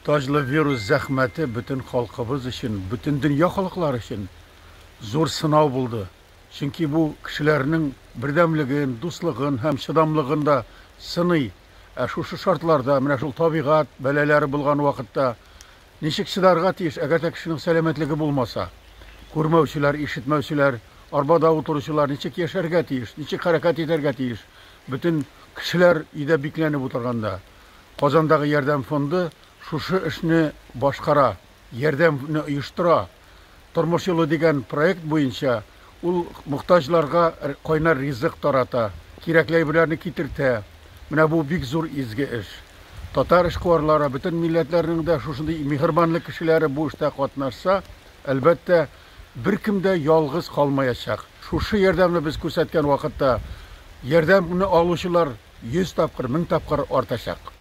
Muhtojli virus zahmati bütün xalqimiz için, bütün dünya xalqlari için zor sınav buldu. Çünkü bu kişilerinin birdemligin, dostluğun hem şidamlığında sınıy. Şu şartlarda, mine şul tabiat beleleri bulgan vakitte nişik çıdarga tiyiş, eğer de kişinin selametligi bulmasa, görmevçiler, işitmevçiler, arbada oturuşular nişik yaşarga tiyiş, nişik hareket ederga tiyiş. Bütün kişiler ide biklenip oturganda. Kazandagi Yerdem Fondu şu işni başkara, yerdemni uyuştura, turmuş yolu degan proyekt boyunca ul muhtajlarga koynar rizq tarata, keraklilerini kitirte. Mine bu bik zor izgi iş. Tatar işgüzarları, bütün milletlerinin de şuşunday mihribanlık kişileri bu işte katnaşsa, elbette bir kimde yalgız kalmayacak. Şu yerdemni biz ko'rsatgan vaqtda yerdamni aluvchilar 100 tapqir, 1000 tapqir ortacak.